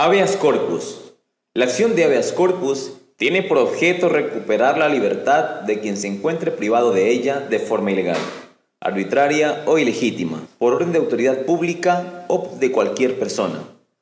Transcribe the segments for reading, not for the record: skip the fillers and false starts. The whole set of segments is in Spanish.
Habeas corpus. La acción de habeas corpus tiene por objeto recuperar la libertad de quien se encuentre privado de ella de forma ilegal, arbitraria o ilegítima, por orden de autoridad pública o de cualquier persona,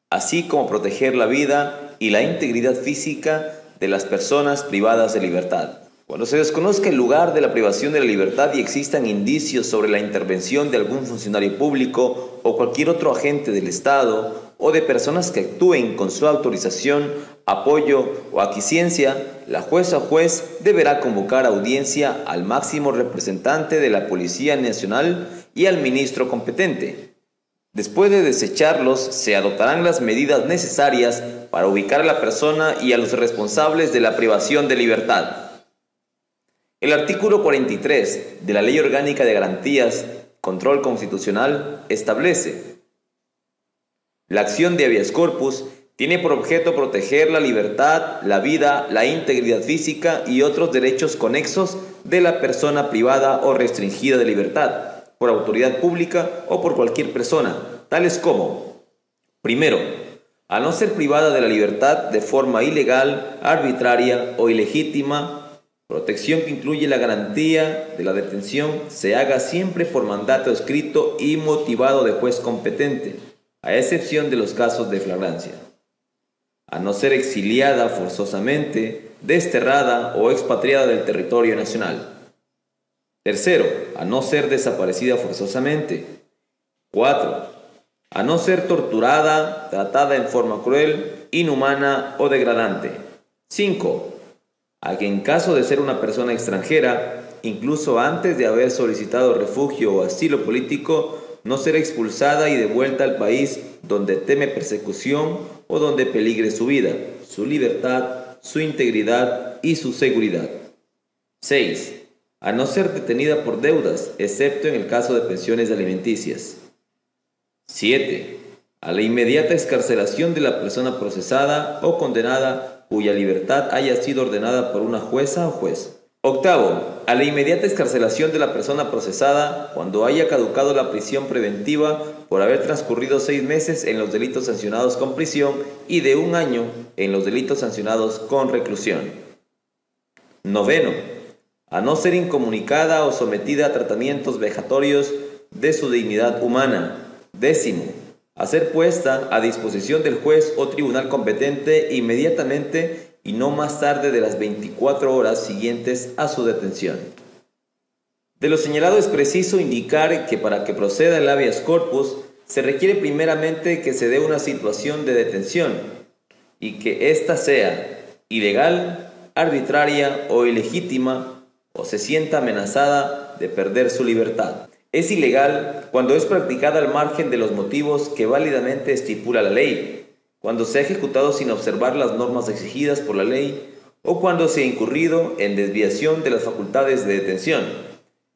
así como proteger la vida y la integridad física de las personas privadas de libertad. Cuando se desconozca el lugar de la privación de la libertad y existan indicios sobre la intervención de algún funcionario público o cualquier otro agente del Estado o de personas que actúen con su autorización, apoyo o aquiescencia, la jueza o juez deberá convocar a audiencia al máximo representante de la Policía Nacional y al ministro competente. Después de desecharlos, se adoptarán las medidas necesarias para ubicar a la persona y a los responsables de la privación de libertad. El artículo 43 de la Ley Orgánica de Garantías y Control Constitucional establece: la acción de habeas corpus tiene por objeto proteger la libertad, la vida, la integridad física y otros derechos conexos de la persona privada o restringida de libertad, por autoridad pública o por cualquier persona, tales como: primero, a no ser privada de la libertad de forma ilegal, arbitraria o ilegítima. Protección que incluye la garantía de la detención se haga siempre por mandato escrito y motivado de juez competente, a excepción de los casos de flagrancia. A no ser exiliada forzosamente, desterrada o expatriada del territorio nacional. Tercero, a no ser desaparecida forzosamente. 4. A no ser torturada, tratada en forma cruel, inhumana o degradante. 5. A que en caso de ser una persona extranjera, incluso antes de haber solicitado refugio o asilo político, no ser expulsada y devuelta al país donde teme persecución o donde peligre su vida, su libertad, su integridad y su seguridad. 6. A no ser detenida por deudas, excepto en el caso de pensiones alimenticias. 7. A la inmediata excarcelación de la persona procesada o condenada cuya libertad haya sido ordenada por una jueza o juez. 8. A la inmediata excarcelación de la persona procesada cuando haya caducado la prisión preventiva por haber transcurrido 6 meses en los delitos sancionados con prisión y de 1 año en los delitos sancionados con reclusión. 9. A no ser incomunicada o sometida a tratamientos vejatorios de su dignidad humana. 10. A ser puesta a disposición del juez o tribunal competente inmediatamente y no más tarde de las 24 horas siguientes a su detención. De lo señalado es preciso indicar que para que proceda el habeas corpus se requiere primeramente que se dé una situación de detención y que ésta sea ilegal, arbitraria o ilegítima o se sienta amenazada de perder su libertad. Es ilegal cuando es practicada al margen de los motivos que válidamente estipula la ley, cuando se ha ejecutado sin observar las normas exigidas por la ley o cuando se ha incurrido en desviación de las facultades de detención,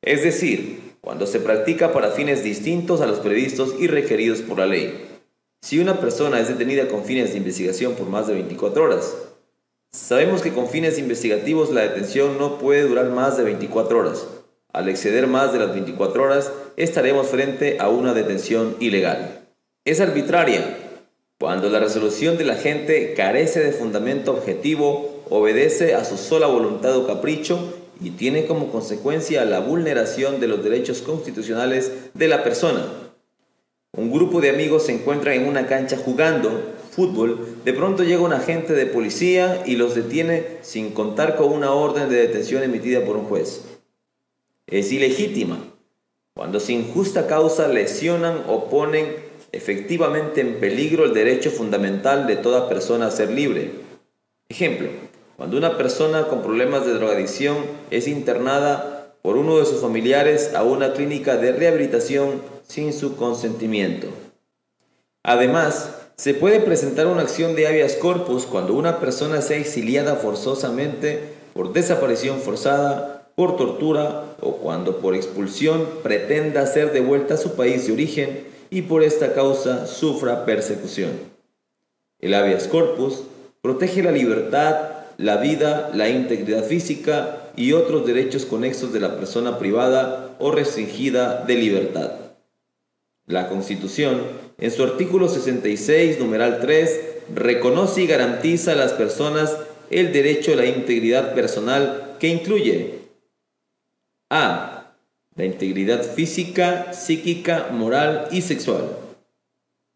es decir, cuando se practica para fines distintos a los previstos y requeridos por la ley. Si una persona es detenida con fines de investigación por más de 24 horas, sabemos que con fines investigativos la detención no puede durar más de 24 horas. Al exceder más de las 24 horas, estaremos frente a una detención ilegal. Es arbitraria cuando la resolución del agente carece de fundamento objetivo, obedece a su sola voluntad o capricho y tiene como consecuencia la vulneración de los derechos constitucionales de la persona. Un grupo de amigos se encuentran en una cancha jugando fútbol, de pronto llega un agente de policía y los detiene sin contar con una orden de detención emitida por un juez. Es ilegítima cuando sin justa causa lesionan o ponen efectivamente en peligro el derecho fundamental de toda persona a ser libre. Ejemplo, cuando una persona con problemas de drogadicción es internada por uno de sus familiares a una clínica de rehabilitación sin su consentimiento. Además, se puede presentar una acción de habeas corpus cuando una persona sea exiliada forzosamente por desaparición forzada, por tortura o cuando por expulsión pretenda ser devuelta a su país de origen y por esta causa sufra persecución. El habeas corpus protege la libertad, la vida, la integridad física y otros derechos conexos de la persona privada o restringida de libertad. La Constitución, en su artículo 66, numeral 3, reconoce y garantiza a las personas el derecho a la integridad personal que incluye a. La integridad física, psíquica, moral y sexual.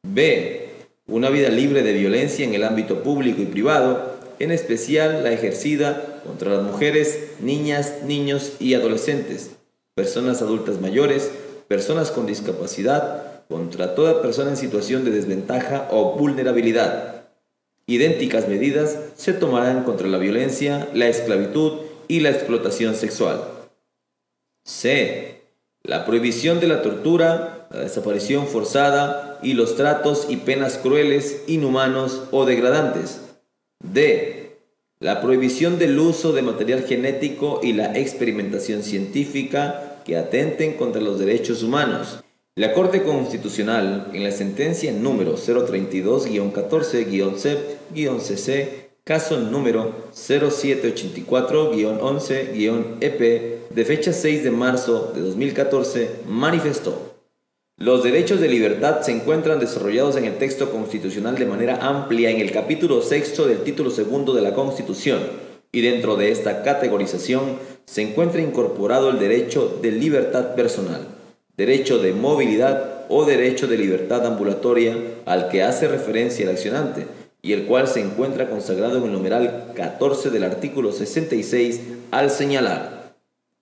B. Una vida libre de violencia en el ámbito público y privado, en especial la ejercida contra las mujeres, niñas, niños y adolescentes, personas adultas mayores, personas con discapacidad, contra toda persona en situación de desventaja o vulnerabilidad. Idénticas medidas se tomarán contra la violencia, la esclavitud y la explotación sexual. C. La prohibición de la tortura, la desaparición forzada y los tratos y penas crueles, inhumanos o degradantes. D. La prohibición del uso de material genético y la experimentación científica que atenten contra los derechos humanos. La Corte Constitucional, en la sentencia número 032-14-CEP-CC, caso número 0784-11-EP, de fecha 6 de marzo de 2014, manifestó: los derechos de libertad se encuentran desarrollados en el texto constitucional de manera amplia en el capítulo 6 del título 2 de la Constitución, y dentro de esta categorización se encuentra incorporado el derecho de libertad personal, derecho de movilidad o derecho de libertad ambulatoria al que hace referencia el accionante, y el cual se encuentra consagrado en el numeral 14 del artículo 66 al señalar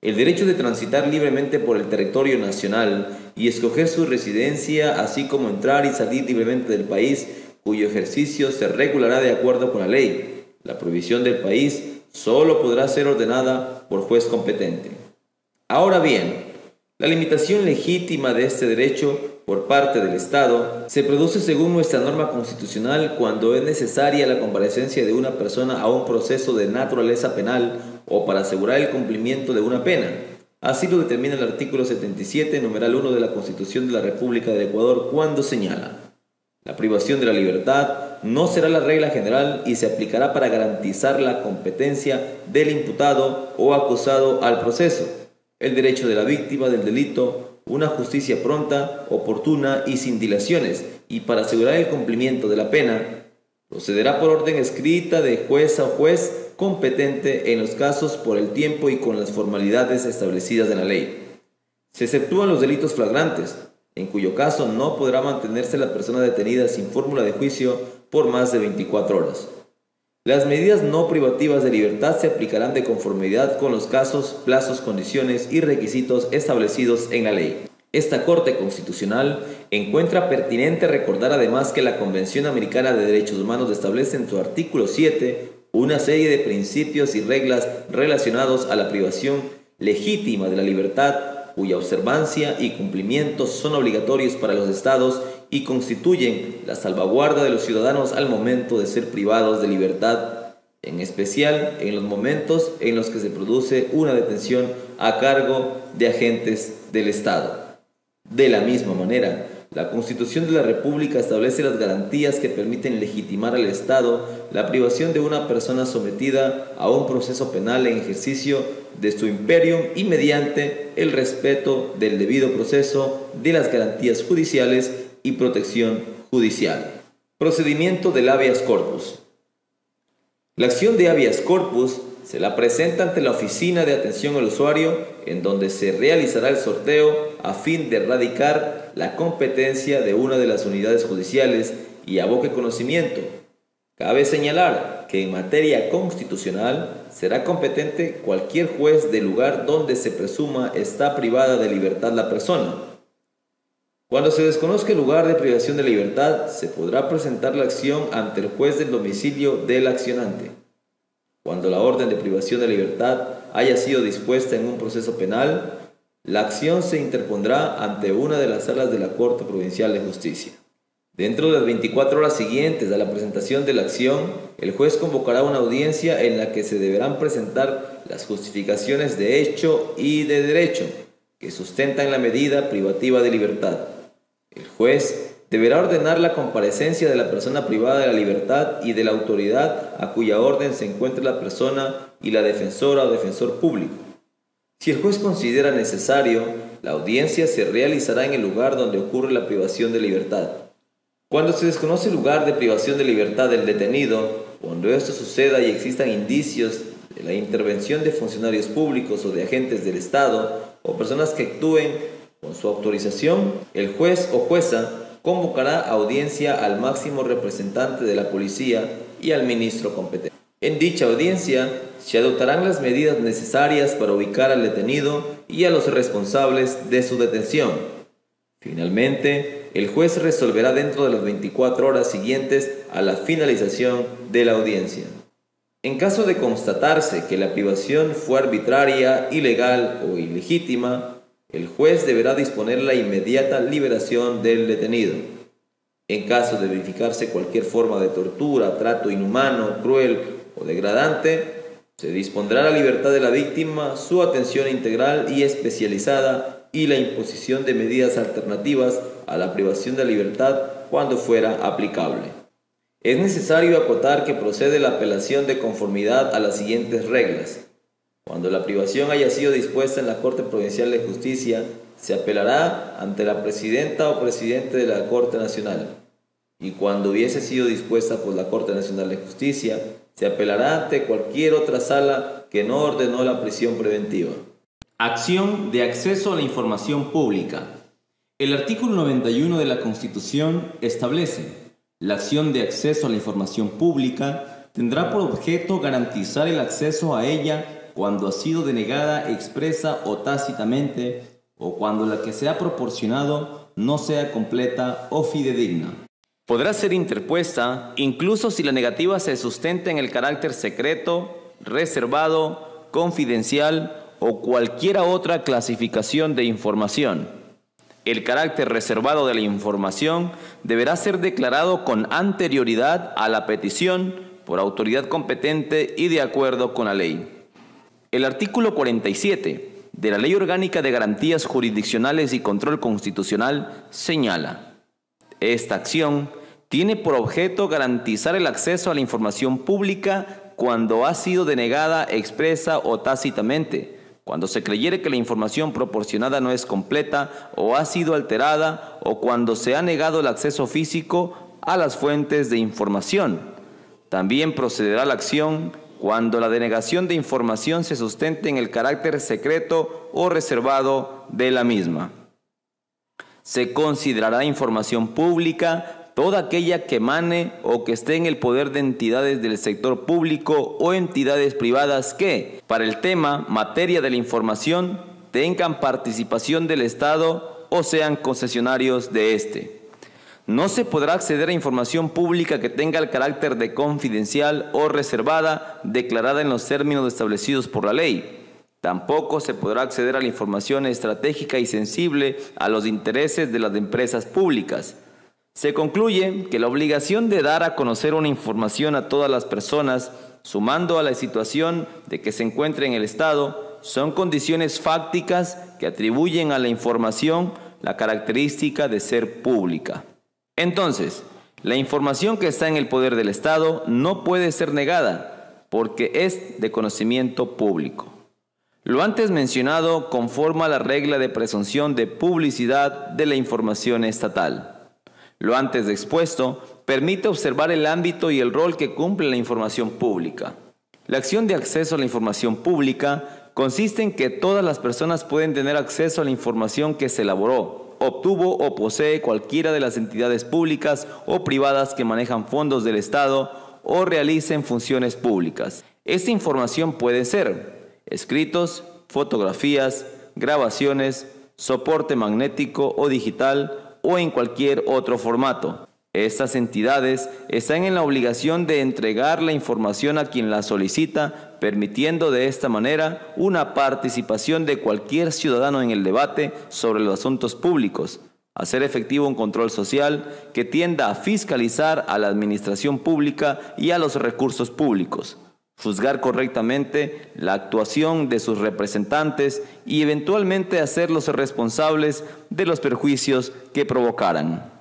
el derecho de transitar libremente por el territorio nacional y escoger su residencia, así como entrar y salir libremente del país, cuyo ejercicio se regulará de acuerdo con la ley. La prohibición del país solo podrá ser ordenada por juez competente. Ahora bien, la limitación legítima de este derecho por parte del Estado se produce según nuestra norma constitucional cuando es necesaria la comparecencia de una persona a un proceso de naturaleza penal o para asegurar el cumplimiento de una pena. Así lo determina el artículo 77, numeral 1 de la Constitución de la República del Ecuador, cuando señala: la privación de la libertad no será la regla general y se aplicará para garantizar la competencia del imputado o acusado al proceso, el derecho de la víctima del delito, una justicia pronta, oportuna y sin dilaciones, y para asegurar el cumplimiento de la pena, procederá por orden escrita de jueza o juez competente en los casos por el tiempo y con las formalidades establecidas en la ley. Se exceptúan los delitos flagrantes, en cuyo caso no podrá mantenerse la persona detenida sin fórmula de juicio por más de 24 horas. Las medidas no privativas de libertad se aplicarán de conformidad con los casos, plazos, condiciones y requisitos establecidos en la ley. Esta Corte Constitucional encuentra pertinente recordar además que la Convención Americana de Derechos Humanos establece en su artículo 7 una serie de principios y reglas relacionados a la privación legítima de la libertad, cuya observancia y cumplimiento son obligatorios para los estados y constituyen la salvaguarda de los ciudadanos al momento de ser privados de libertad, en especial en los momentos en los que se produce una detención a cargo de agentes del Estado. De la misma manera, la Constitución de la República establece las garantías que permiten legitimar al Estado la privación de una persona sometida a un proceso penal en ejercicio de su imperium y mediante el respeto del debido proceso, de las garantías judiciales y protección judicial. Procedimiento del habeas corpus. La acción de habeas corpus se la presenta ante la Oficina de Atención al Usuario, en donde se realizará el sorteo a fin de erradicar la competencia de una de las unidades judiciales y aboque conocimiento. Cabe señalar que en materia constitucional será competente cualquier juez del lugar donde se presuma está privada de libertad la persona. Cuando se desconozca el lugar de privación de libertad, se podrá presentar la acción ante el juez del domicilio del accionante. Cuando la orden de privación de libertad haya sido dispuesta en un proceso penal, la acción se interpondrá ante una de las salas de la Corte Provincial de Justicia. Dentro de las 24 horas siguientes a la presentación de la acción, el juez convocará una audiencia en la que se deberán presentar las justificaciones de hecho y de derecho que sustentan la medida privativa de libertad. El juez deberá ordenar la comparecencia de la persona privada de la libertad y de la autoridad a cuya orden se encuentre la persona y la defensora o defensor público. Si el juez considera necesario, la audiencia se realizará en el lugar donde ocurre la privación de libertad. Cuando se desconoce el lugar de privación de libertad del detenido, cuando esto suceda y existan indicios de la intervención de funcionarios públicos o de agentes del Estado o personas que actúen con su autorización, el juez o jueza convocará a audiencia al máximo representante de la policía y al ministro competente. En dicha audiencia se adoptarán las medidas necesarias para ubicar al detenido y a los responsables de su detención. Finalmente, el juez resolverá dentro de las 24 horas siguientes a la finalización de la audiencia. En caso de constatarse que la privación fue arbitraria, ilegal o ilegítima, el juez deberá disponer la inmediata liberación del detenido. En caso de verificarse cualquier forma de tortura, trato inhumano, cruel o degradante, se dispondrá la libertad de la víctima, su atención integral y especializada y la imposición de medidas alternativas a la privación de libertad cuando fuera aplicable. Es necesario acotar que procede la apelación de conformidad a las siguientes reglas. Cuando la privación haya sido dispuesta en la Corte Provincial de Justicia, se apelará ante la presidenta o presidente de la Corte Nacional. Y cuando hubiese sido dispuesta por la Corte Nacional de Justicia, se apelará ante cualquier otra sala que no ordenó la prisión preventiva. Acción de acceso a la información pública. El artículo 91 de la Constitución establece: la acción de acceso a la información pública tendrá por objeto garantizar el acceso a ella cuando ha sido denegada expresa o tácitamente, o cuando la que se ha proporcionado no sea completa o fidedigna. Podrá ser interpuesta incluso si la negativa se sustenta en el carácter secreto, reservado, confidencial o cualquiera otra clasificación de información. El carácter reservado de la información deberá ser declarado con anterioridad a la petición por autoridad competente y de acuerdo con la ley. El artículo 47 de la Ley Orgánica de Garantías Jurisdiccionales y Control Constitucional señala: esta acción tiene por objeto garantizar el acceso a la información pública cuando ha sido denegada expresa o tácitamente, cuando se creyere que la información proporcionada no es completa o ha sido alterada, o cuando se ha negado el acceso físico a las fuentes de información. También procederá la acción cuando la denegación de información se sustente en el carácter secreto o reservado de la misma. Se considerará información pública toda aquella que emane o que esté en el poder de entidades del sector público o entidades privadas que, para el tema, materia de la información, tengan participación del Estado o sean concesionarios de éste. No se podrá acceder a información pública que tenga el carácter de confidencial o reservada declarada en los términos establecidos por la ley. Tampoco se podrá acceder a la información estratégica y sensible a los intereses de las empresas públicas. Se concluye que la obligación de dar a conocer una información a todas las personas, sumando a la situación de que se encuentre en el Estado, son condiciones fácticas que atribuyen a la información la característica de ser pública. Entonces, la información que está en el poder del Estado no puede ser negada, porque es de conocimiento público. Lo antes mencionado conforma la regla de presunción de publicidad de la información estatal. Lo antes expuesto permite observar el ámbito y el rol que cumple la información pública. La acción de acceso a la información pública consiste en que todas las personas pueden tener acceso a la información que se elaboró, obtuvo o posee cualquiera de las entidades públicas o privadas que manejan fondos del Estado o realicen funciones públicas. Esta información puede ser escritos, fotografías, grabaciones, soporte magnético o digital, o en cualquier otro formato. Estas entidades están en la obligación de entregar la información a quien la solicita, permitiendo de esta manera una participación de cualquier ciudadano en el debate sobre los asuntos públicos, hacer efectivo un control social que tienda a fiscalizar a la administración pública y a los recursos públicos, juzgar correctamente la actuación de sus representantes y eventualmente hacerlos responsables de los perjuicios que provocaran.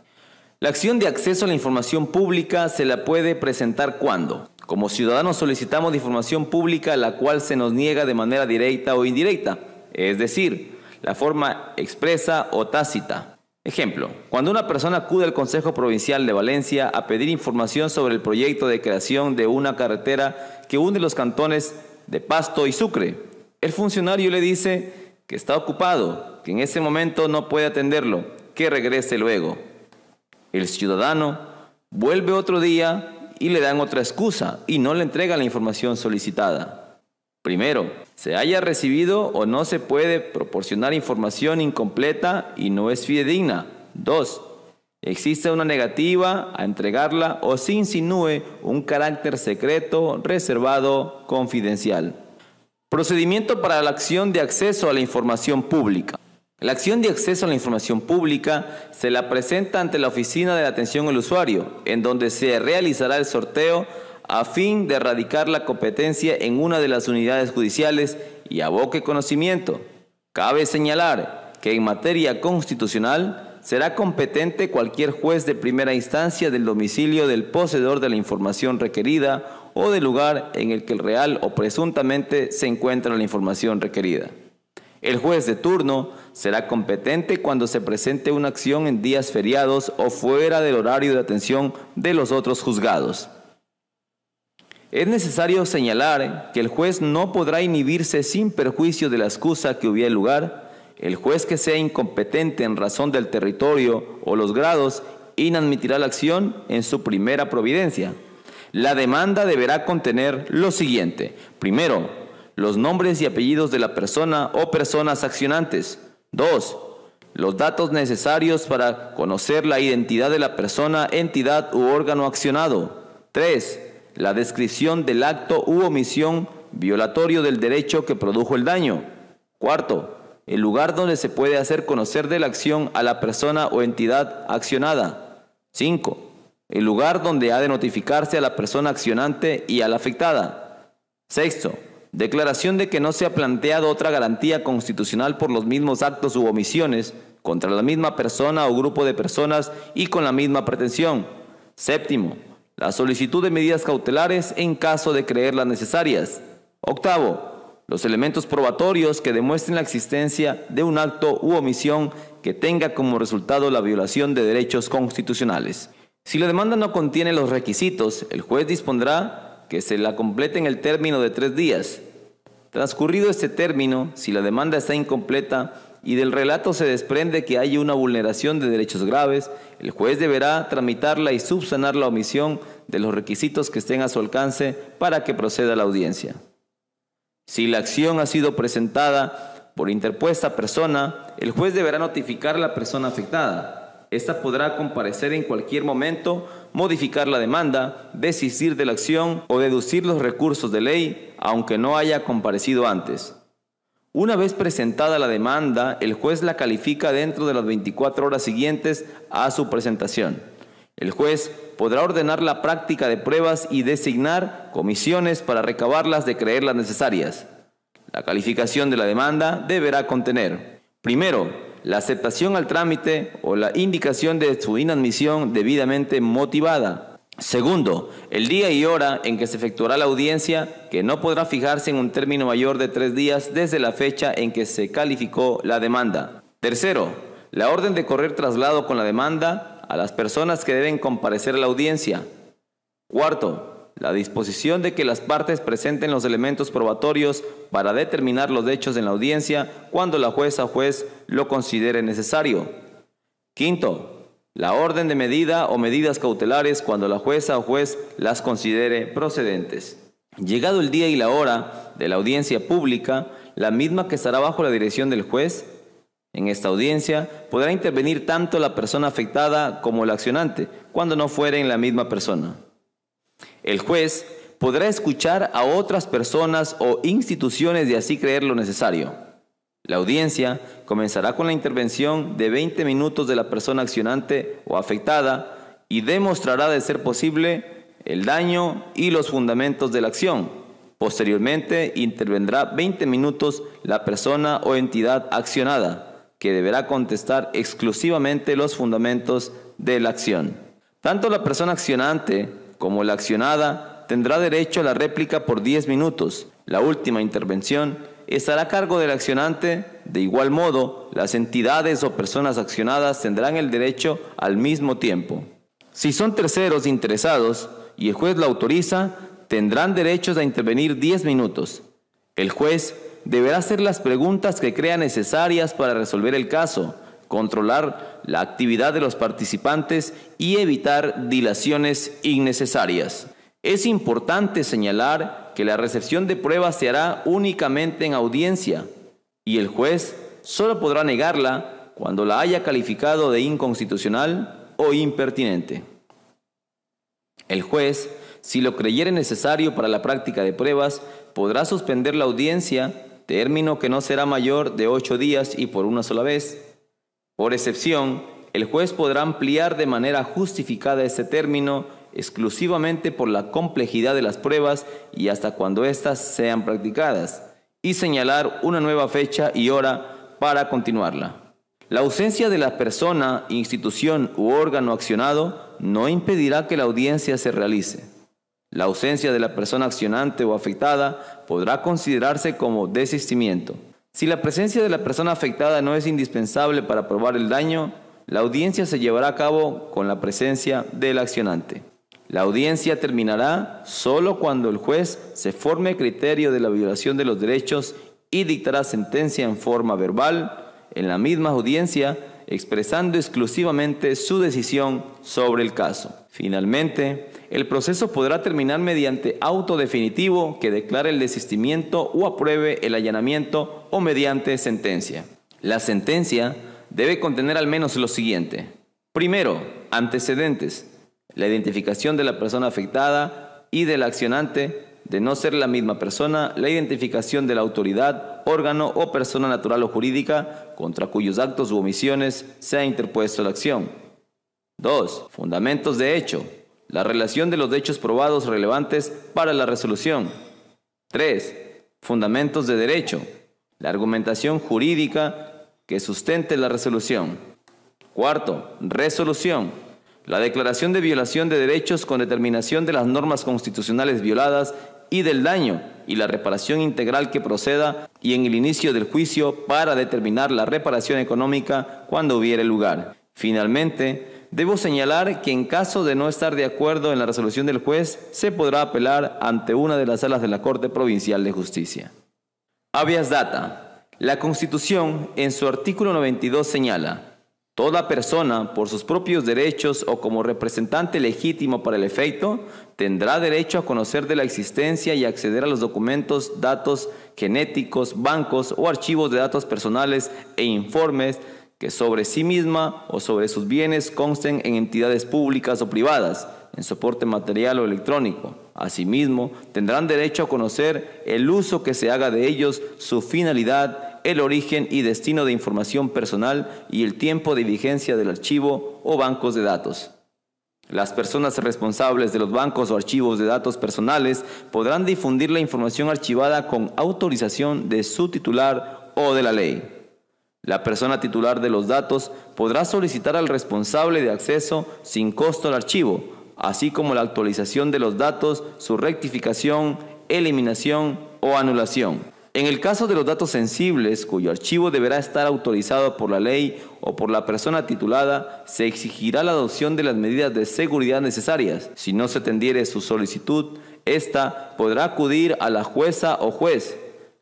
La acción de acceso a la información pública se la puede presentar cuando, como ciudadanos, solicitamos información pública la cual se nos niega de manera directa o indirecta, es decir, la forma expresa o tácita. Ejemplo, cuando una persona acude al Consejo Provincial de Valencia a pedir información sobre el proyecto de creación de una carretera que une los cantones de Pasto y Sucre, el funcionario le dice que está ocupado, que en ese momento no puede atenderlo, que regrese luego. El ciudadano vuelve otro día y le dan otra excusa y no le entrega la información solicitada. Primero, se haya recibido o no se puede proporcionar información incompleta y no es fidedigna. 2. Existe una negativa a entregarla o se insinúe un carácter secreto, reservado, confidencial. Procedimiento para la acción de acceso a la información pública. La acción de acceso a la información pública se la presenta ante la Oficina de la Atención al Usuario, en donde se realizará el sorteo a fin de erradicar la competencia en una de las unidades judiciales y aboque conocimiento. Cabe señalar que en materia constitucional será competente cualquier juez de primera instancia del domicilio del poseedor de la información requerida o del lugar en el que real o presuntamente se encuentra la información requerida. El juez de turno será competente cuando se presente una acción en días feriados o fuera del horario de atención de los otros juzgados. Es necesario señalar que el juez no podrá inhibirse sin perjuicio de la excusa que hubiera lugar. El juez que sea incompetente en razón del territorio o los grados inadmitirá la acción en su primera providencia. La demanda deberá contener lo siguiente. Primero, los nombres y apellidos de la persona o personas accionantes. 2. Los datos necesarios para conocer la identidad de la persona, entidad u órgano accionado. 3. La descripción del acto u omisión violatorio del derecho que produjo el daño. 4. El lugar donde se puede hacer conocer de la acción a la persona o entidad accionada. 5. El lugar donde ha de notificarse a la persona accionante y a la afectada. 6. Declaración de que no se ha planteado otra garantía constitucional por los mismos actos u omisiones contra la misma persona o grupo de personas y con la misma pretensión. 7. La solicitud de medidas cautelares en caso de creerlas necesarias. 8. Los elementos probatorios que demuestren la existencia de un acto u omisión que tenga como resultado la violación de derechos constitucionales. Si la demanda no contiene los requisitos, el juez dispondrá que se la complete en el término de 3 días. Transcurrido este término, si la demanda está incompleta y del relato se desprende que hay una vulneración de derechos graves, el juez deberá tramitarla y subsanar la omisión de los requisitos que estén a su alcance para que proceda la audiencia. Si la acción ha sido presentada por interpuesta persona, el juez deberá notificar a la persona afectada. Esta podrá comparecer en cualquier momento, modificar la demanda, desistir de la acción o deducir los recursos de ley, aunque no haya comparecido antes. Una vez presentada la demanda, el juez la califica dentro de las 24 horas siguientes a su presentación. El juez podrá ordenar la práctica de pruebas y designar comisiones para recabarlas de creerlas necesarias. La calificación de la demanda deberá contener, primero, la aceptación al trámite o la indicación de su inadmisión debidamente motivada. Segundo, el día y hora en que se efectuará la audiencia, que no podrá fijarse en un término mayor de 3 días desde la fecha en que se calificó la demanda. Tercero, la orden de correr traslado con la demanda a las personas que deben comparecer a la audiencia. Cuarto, la disposición de que las partes presenten los elementos probatorios para determinar los hechos en la audiencia cuando la jueza o juez lo considere necesario. Quinto, la orden de medida o medidas cautelares cuando la jueza o juez las considere procedentes. Llegado el día y la hora de la audiencia pública, la misma que estará bajo la dirección del juez, en esta audiencia podrá intervenir tanto la persona afectada como el accionante, cuando no fueren la misma persona. El juez podrá escuchar a otras personas o instituciones de así creer lo necesario. La audiencia comenzará con la intervención de 20 minutos de la persona accionante o afectada y demostrará de ser posible el daño y los fundamentos de la acción. Posteriormente intervendrá 20 minutos la persona o entidad accionada, que deberá contestar exclusivamente los fundamentos de la acción. Tanto la persona accionante como la accionada tendrá derecho a la réplica por 10 minutos. La última intervención estará a cargo del accionante. De igual modo, las entidades o personas accionadas tendrán el derecho al mismo tiempo. Si son terceros interesados y el juez lo autoriza, tendrán derechos a intervenir 10 minutos. El juez deberá hacer las preguntas que crea necesarias para resolver el caso, controlar la actividad de los participantes y evitar dilaciones innecesarias. Es importante señalar que la recepción de pruebas se hará únicamente en audiencia y el juez solo podrá negarla cuando la haya calificado de inconstitucional o impertinente. El juez, si lo creyere necesario para la práctica de pruebas, podrá suspender la audiencia, término que no será mayor de 8 días y por una sola vez. Por excepción, el juez podrá ampliar de manera justificada este término exclusivamente por la complejidad de las pruebas y hasta cuando éstas sean practicadas, y señalar una nueva fecha y hora para continuarla. La ausencia de la persona, institución u órgano accionado no impedirá que la audiencia se realice. La ausencia de la persona accionante o afectada podrá considerarse como desistimiento. Si la presencia de la persona afectada no es indispensable para probar el daño, la audiencia se llevará a cabo con la presencia del accionante. La audiencia terminará solo cuando el juez se forme criterio de la violación de los derechos y dictará sentencia en forma verbal en la misma audiencia, expresando exclusivamente su decisión sobre el caso. Finalmente, el proceso podrá terminar mediante auto definitivo que declare el desistimiento o apruebe el allanamiento o mediante sentencia. La sentencia debe contener al menos lo siguiente. Primero, antecedentes. La identificación de la persona afectada y del accionante, de no ser la misma persona, la identificación de la autoridad, órgano o persona natural o jurídica contra cuyos actos u omisiones se ha interpuesto la acción. 2. Fundamentos de hecho. La relación de los hechos probados relevantes para la resolución. 3. Fundamentos de derecho. La argumentación jurídica que sustente la resolución. 4. Resolución. La declaración de violación de derechos con determinación de las normas constitucionales violadas y del daño y la reparación integral que proceda y en el inicio del juicio para determinar la reparación económica cuando hubiere lugar. Finalmente, debo señalar que en caso de no estar de acuerdo en la resolución del juez, se podrá apelar ante una de las salas de la Corte Provincial de Justicia. Habeas data. La Constitución, en su artículo 92, señala: toda persona, por sus propios derechos o como representante legítimo para el efecto, tendrá derecho a conocer de la existencia y acceder a los documentos, datos genéticos, bancos o archivos de datos personales e informes que sobre sí misma o sobre sus bienes consten en entidades públicas o privadas, en soporte material o electrónico. Asimismo, tendrán derecho a conocer el uso que se haga de ellos, su finalidad, el origen y destino de información personal y el tiempo de vigencia del archivo o bancos de datos. Las personas responsables de los bancos o archivos de datos personales podrán difundir la información archivada con autorización de su titular o de la ley. La persona titular de los datos podrá solicitar al responsable de acceso sin costo al archivo, así como la actualización de los datos, su rectificación, eliminación o anulación. En el caso de los datos sensibles, cuyo archivo deberá estar autorizado por la ley o por la persona titulada, se exigirá la adopción de las medidas de seguridad necesarias. Si no se atendiere su solicitud, ésta podrá acudir a la jueza o juez.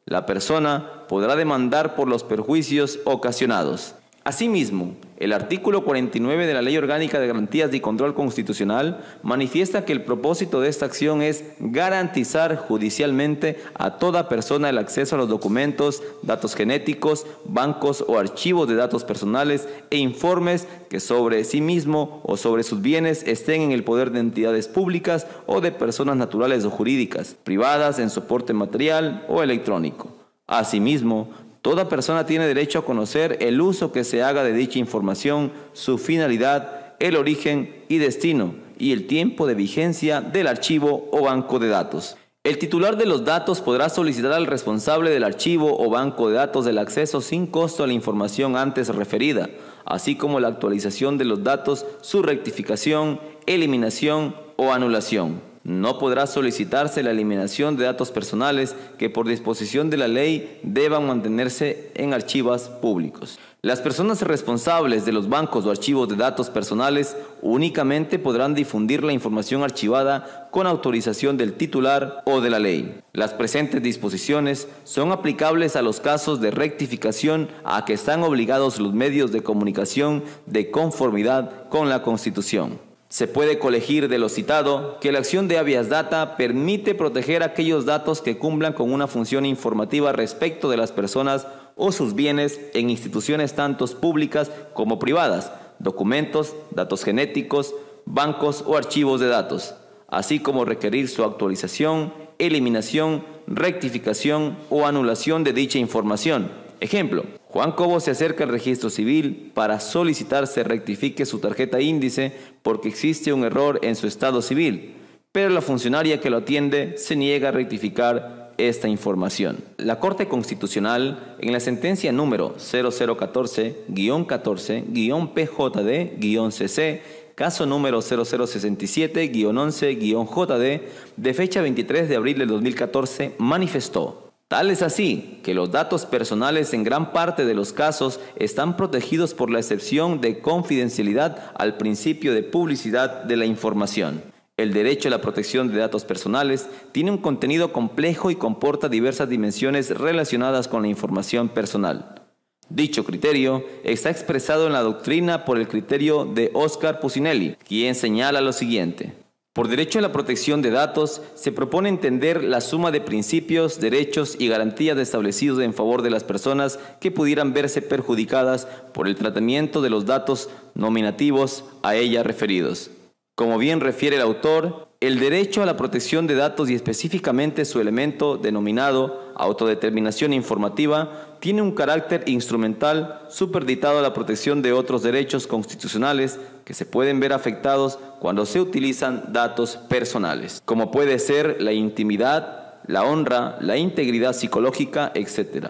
La persona podrá demandar por los perjuicios ocasionados. Asimismo, el artículo 49 de la Ley Orgánica de Garantías y Control Constitucional manifiesta que el propósito de esta acción es garantizar judicialmente a toda persona el acceso a los documentos, datos genéticos, bancos o archivos de datos personales e informes que sobre sí mismo o sobre sus bienes estén en el poder de entidades públicas o de personas naturales o jurídicas, privadas en soporte material o electrónico. Asimismo, toda persona tiene derecho a conocer el uso que se haga de dicha información, su finalidad, el origen y destino y el tiempo de vigencia del archivo o banco de datos. El titular de los datos podrá solicitar al responsable del archivo o banco de datos el acceso sin costo a la información antes referida, así como la actualización de los datos, su rectificación, eliminación o anulación. No podrá solicitarse la eliminación de datos personales que por disposición de la ley deban mantenerse en archivos públicos. Las personas responsables de los bancos o archivos de datos personales únicamente podrán difundir la información archivada con autorización del titular o de la ley. Las presentes disposiciones son aplicables a los casos de rectificación a que están obligados los medios de comunicación de conformidad con la Constitución. Se puede colegir de lo citado que la acción de habeas data permite proteger aquellos datos que cumplan con una función informativa respecto de las personas o sus bienes en instituciones tanto públicas como privadas, documentos, datos genéticos, bancos o archivos de datos, así como requerir su actualización, eliminación, rectificación o anulación de dicha información. Ejemplo, Juan Cobo se acerca al registro civil para solicitar se rectifique su tarjeta índice porque existe un error en su estado civil, pero la funcionaria que lo atiende se niega a rectificar esta información. La Corte Constitucional, en la sentencia número 0014-14-PJD-CC, caso número 0067-11-JD, de fecha 23 de abril del 2014, manifestó: tal es así que los datos personales en gran parte de los casos están protegidos por la excepción de confidencialidad al principio de publicidad de la información. El derecho a la protección de datos personales tiene un contenido complejo y comporta diversas dimensiones relacionadas con la información personal. Dicho criterio está expresado en la doctrina por el criterio de Oscar Puccinelli, quien señala lo siguiente: por derecho a la protección de datos se propone entender la suma de principios, derechos y garantías establecidos en favor de las personas que pudieran verse perjudicadas por el tratamiento de los datos nominativos a ella referidos. Como bien refiere el autor, el derecho a la protección de datos y específicamente su elemento denominado autodeterminación informativa tiene un carácter instrumental superditado a la protección de otros derechos constitucionales que se pueden ver afectados cuando se utilizan datos personales, como puede ser la intimidad, la honra, la integridad psicológica, etc.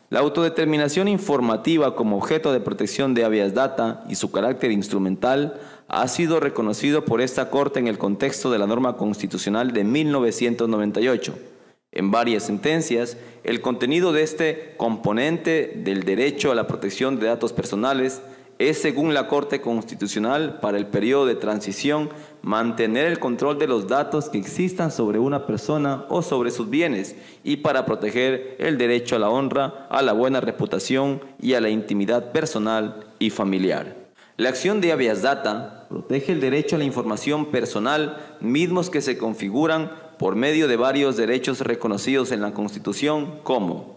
La autodeterminación informativa como objeto de protección de habeas data y su carácter instrumental ha sido reconocido por esta Corte en el contexto de la norma constitucional de 1998. En varias sentencias, el contenido de este componente del derecho a la protección de datos personales es, según la Corte Constitucional, para el periodo de transición, mantener el control de los datos que existan sobre una persona o sobre sus bienes y para proteger el derecho a la honra, a la buena reputación y a la intimidad personal y familiar. La acción de habeas data protege el derecho a la información personal, mismos que se configuran por medio de varios derechos reconocidos en la Constitución como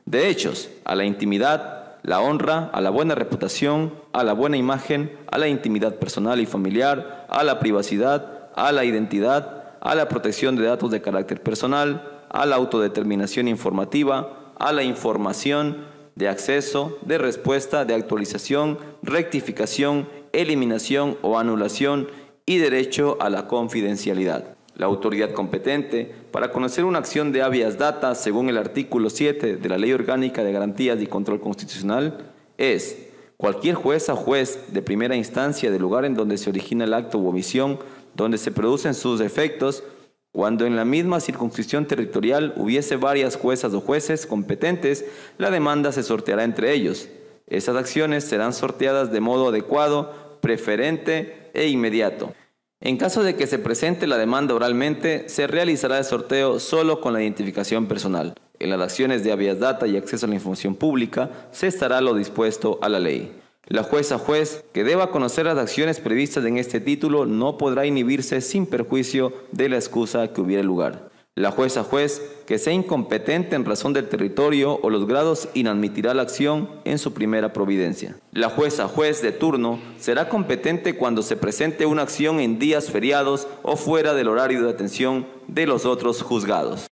derechos a la intimidad, la honra, a la buena reputación, a la buena imagen, a la intimidad personal y familiar, a la privacidad, a la identidad, a la protección de datos de carácter personal, a la autodeterminación informativa, a la información, de acceso, de respuesta, de actualización, rectificación, eliminación o anulación y derecho a la confidencialidad. La autoridad competente para conocer una acción de habeas data, según el artículo 7 de la Ley Orgánica de Garantías y Control Constitucional, es cualquier jueza o juez de primera instancia del lugar en donde se origina el acto u omisión, donde se producen sus efectos, cuando en la misma circunscripción territorial hubiese varias juezas o jueces competentes, la demanda se sorteará entre ellos. Esas acciones serán sorteadas de modo adecuado, preferente e inmediato. En caso de que se presente la demanda oralmente, se realizará el sorteo solo con la identificación personal. En las acciones de habeas data y acceso a la información pública, se estará lo dispuesto a la ley. La jueza o juez que deba conocer las acciones previstas en este título no podrá inhibirse sin perjuicio de la excusa que hubiere lugar. La jueza o juez que sea incompetente en razón del territorio o los grados inadmitirá la acción en su primera providencia. La jueza o juez de turno será competente cuando se presente una acción en días feriados o fuera del horario de atención de los otros juzgados.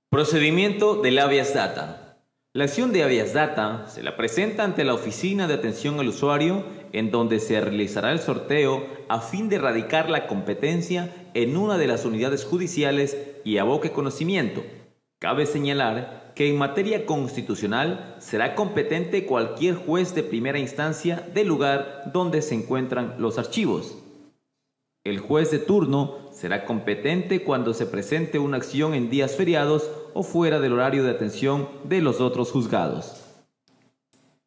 Procedimiento del habeas data. La acción de habeas data se la presenta ante la Oficina de Atención al Usuario, en donde se realizará el sorteo a fin de erradicar la competencia en una de las unidades judiciales y aboque conocimiento. Cabe señalar que en materia constitucional será competente cualquier juez de primera instancia del lugar donde se encuentran los archivos. El juez de turno será competente cuando se presente una acción en días feriados o fuera del horario de atención de los otros juzgados.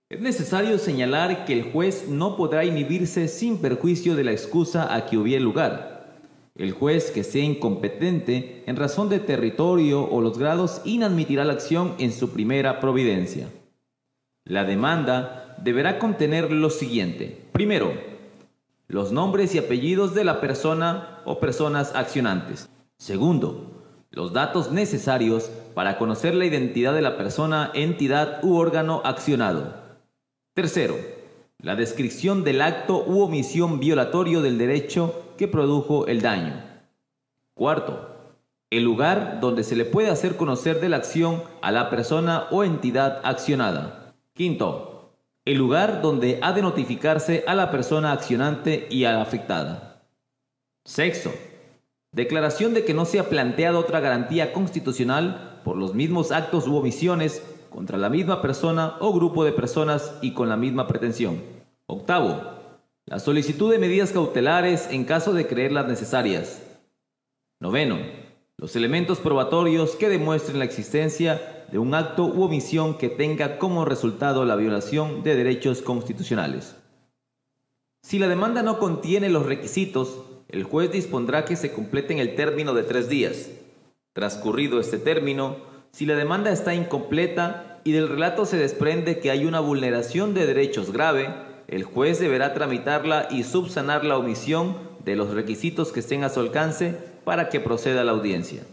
Es necesario señalar que el juez no podrá inhibirse sin perjuicio de la excusa a que hubiere lugar. El juez que sea incompetente en razón de territorio o los grados inadmitirá la acción en su primera providencia. La demanda deberá contener lo siguiente. Primero, los nombres y apellidos de la persona o personas accionantes. Segundo, los datos necesarios para conocer la identidad de la persona, entidad u órgano accionado. Tercero, la descripción del acto u omisión violatorio del derecho que produjo el daño. Cuarto, el lugar donde se le puede hacer conocer de la acción a la persona o entidad accionada. Quinto, el lugar donde ha de notificarse a la persona accionante y a la afectada. Sexto, declaración de que no se ha planteado otra garantía constitucional por los mismos actos u omisiones contra la misma persona o grupo de personas y con la misma pretensión. Octavo, la solicitud de medidas cautelares en caso de creerlas necesarias. Noveno, los elementos probatorios que demuestren la existencia de un acto u omisión que tenga como resultado la violación de derechos constitucionales. Si la demanda no contiene los requisitos, el juez dispondrá que se completen el término de 3 días. Transcurrido este término, si la demanda está incompleta y del relato se desprende que hay una vulneración de derechos grave, el juez deberá tramitarla y subsanar la omisión de los requisitos que estén a su alcance para que proceda la audiencia.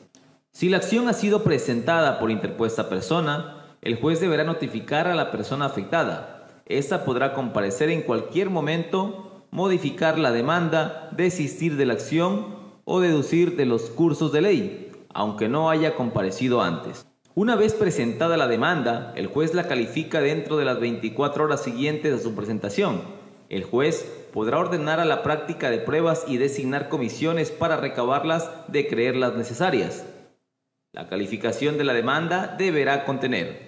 Si la acción ha sido presentada por interpuesta persona, el juez deberá notificar a la persona afectada. Esta podrá comparecer en cualquier momento, modificar la demanda, desistir de la acción o deducir de los cursos de ley, aunque no haya comparecido antes. Una vez presentada la demanda, el juez la califica dentro de las 24 horas siguientes a su presentación. El juez podrá ordenar a la práctica de pruebas y designar comisiones para recabarlas de creerlas necesarias. La calificación de la demanda deberá contener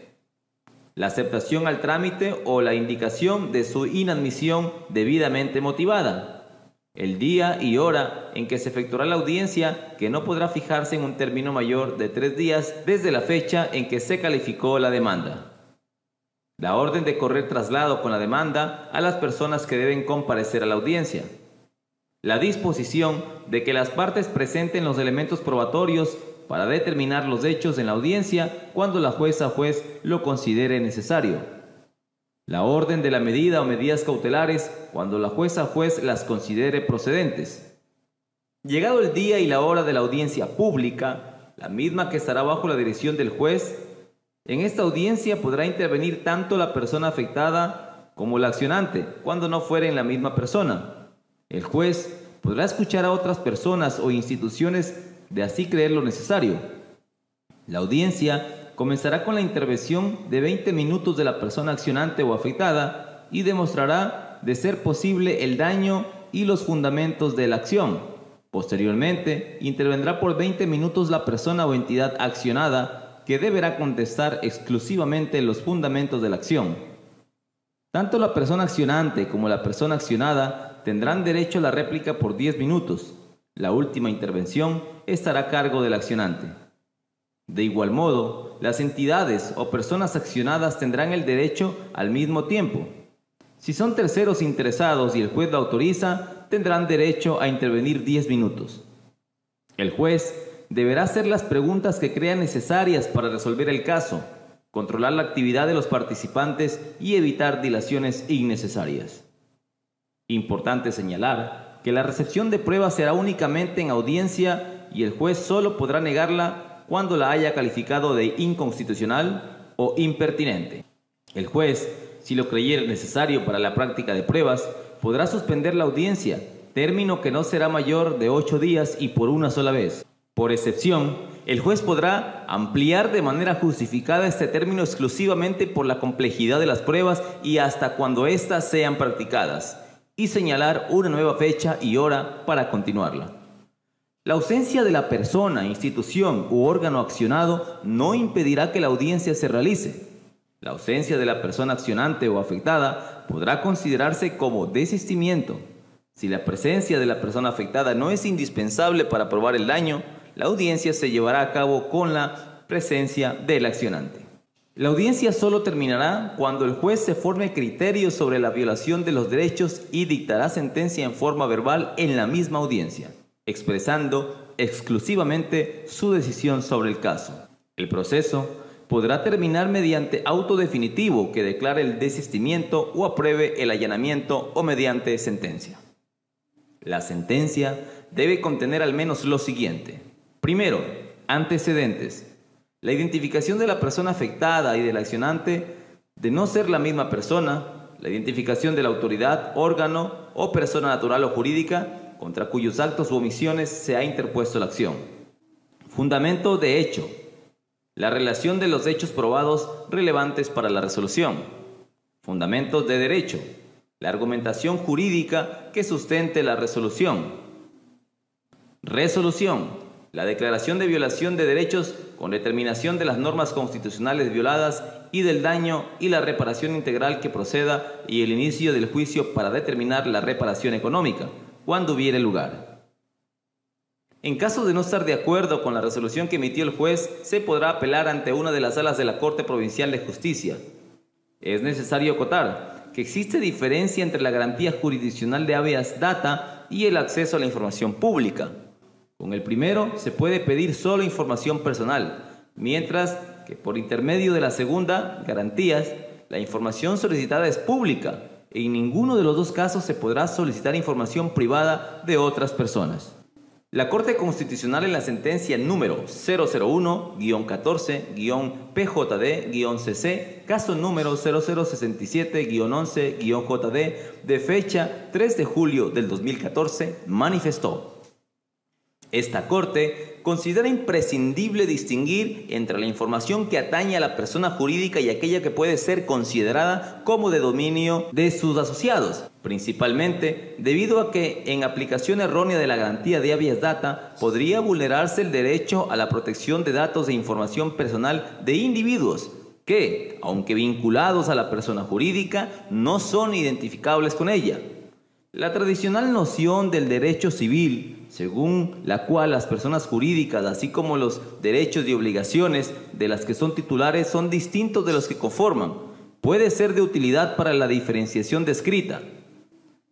la aceptación al trámite o la indicación de su inadmisión debidamente motivada, el día y hora en que se efectuará la audiencia, que no podrá fijarse en un término mayor de 3 días desde la fecha en que se calificó la demanda. La orden de correr traslado con la demanda a las personas que deben comparecer a la audiencia. La disposición de que las partes presenten los elementos probatorios para determinar los hechos en la audiencia cuando la jueza o juez lo considere necesario. La orden de la medida o medidas cautelares cuando la jueza o juez las considere procedentes. Llegado el día y la hora de la audiencia pública, la misma que estará bajo la dirección del juez, en esta audiencia podrá intervenir tanto la persona afectada como la accionante, cuando no fueren la misma persona. El juez podrá escuchar a otras personas o instituciones de así creer lo necesario. La audiencia comenzará con la intervención de 20 minutos de la persona accionante o afectada y demostrará, de ser posible, el daño y los fundamentos de la acción. Posteriormente, intervendrá por 20 minutos la persona o entidad accionada, que deberá contestar exclusivamente los fundamentos de la acción. Tanto la persona accionante como la persona accionada tendrán derecho a la réplica por 10 minutos. La última intervención estará a cargo del accionante. De igual modo, las entidades o personas accionadas tendrán el derecho al mismo tiempo. Si son terceros interesados y el juez lo autoriza, tendrán derecho a intervenir 10 minutos. El juez deberá hacer las preguntas que crea necesarias para resolver el caso, controlar la actividad de los participantes y evitar dilaciones innecesarias. Importante señalar que la recepción de pruebas será únicamente en audiencia y el juez solo podrá negarla cuando la haya calificado de inconstitucional o impertinente. El juez, si lo creyere necesario para la práctica de pruebas, podrá suspender la audiencia, término que no será mayor de 8 días y por una sola vez. Por excepción, el juez podrá ampliar de manera justificada este término exclusivamente por la complejidad de las pruebas y hasta cuando éstas sean practicadas, y señalar una nueva fecha y hora para continuarla. La ausencia de la persona, institución u órgano accionado no impedirá que la audiencia se realice. La ausencia de la persona accionante o afectada podrá considerarse como desistimiento. Si la presencia de la persona afectada no es indispensable para probar el daño, la audiencia se llevará a cabo con la presencia del accionante. La audiencia solo terminará cuando el juez se forme criterios sobre la violación de los derechos y dictará sentencia en forma verbal en la misma audiencia, expresando exclusivamente su decisión sobre el caso. El proceso podrá terminar mediante auto definitivo que declare el desistimiento o apruebe el allanamiento o mediante sentencia. La sentencia debe contener al menos lo siguiente. Primero, antecedentes. La identificación de la persona afectada y del accionante de no ser la misma persona, la identificación de la autoridad, órgano o persona natural o jurídica contra cuyos actos u omisiones se ha interpuesto la acción. Fundamento de hecho. La relación de los hechos probados relevantes para la resolución. Fundamentos de derecho. La argumentación jurídica que sustente la resolución. Resolución. La declaración de violación de derechos con determinación de las normas constitucionales violadas y del daño y la reparación integral que proceda y el inicio del juicio para determinar la reparación económica, cuando hubiere lugar. En caso de no estar de acuerdo con la resolución que emitió el juez, se podrá apelar ante una de las salas de la Corte Provincial de Justicia. Es necesario acotar que existe diferencia entre la garantía jurisdiccional de habeas data y el acceso a la información pública. Con el primero se puede pedir solo información personal, mientras que por intermedio de la segunda, garantías, la información solicitada es pública y en ninguno de los dos casos se podrá solicitar información privada de otras personas. La Corte Constitucional en la sentencia número 001-14-PJD-CC, caso número 0067-11-JD, de fecha 3 de julio del 2014, manifestó: esta Corte considera imprescindible distinguir entre la información que atañe a la persona jurídica y aquella que puede ser considerada como de dominio de sus asociados, principalmente debido a que, en aplicación errónea de la garantía de habeas data, podría vulnerarse el derecho a la protección de datos e información personal de individuos que, aunque vinculados a la persona jurídica, no son identificables con ella. La tradicional noción del derecho civil, según la cual las personas jurídicas, así como los derechos y obligaciones de las que son titulares, son distintos de los que conforman, puede ser de utilidad para la diferenciación descrita.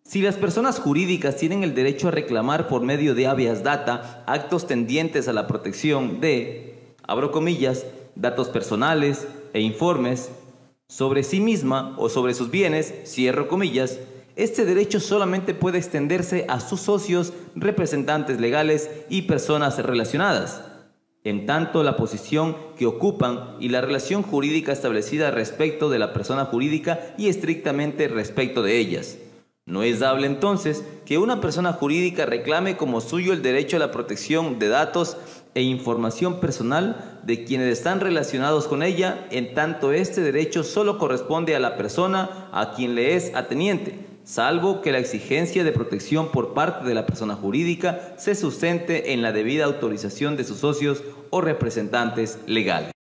Si las personas jurídicas tienen el derecho a reclamar por medio de habeas data actos tendientes a la protección de, abro comillas, datos personales e informes sobre sí misma o sobre sus bienes, cierro comillas, este derecho solamente puede extenderse a sus socios, representantes legales y personas relacionadas, en tanto la posición que ocupan y la relación jurídica establecida respecto de la persona jurídica y estrictamente respecto de ellas. No es dable entonces que una persona jurídica reclame como suyo el derecho a la protección de datos e información personal de quienes están relacionados con ella, en tanto este derecho solo corresponde a la persona a quien le es ateniente, salvo que la exigencia de protección por parte de la persona jurídica se sustente en la debida autorización de sus socios o representantes legales.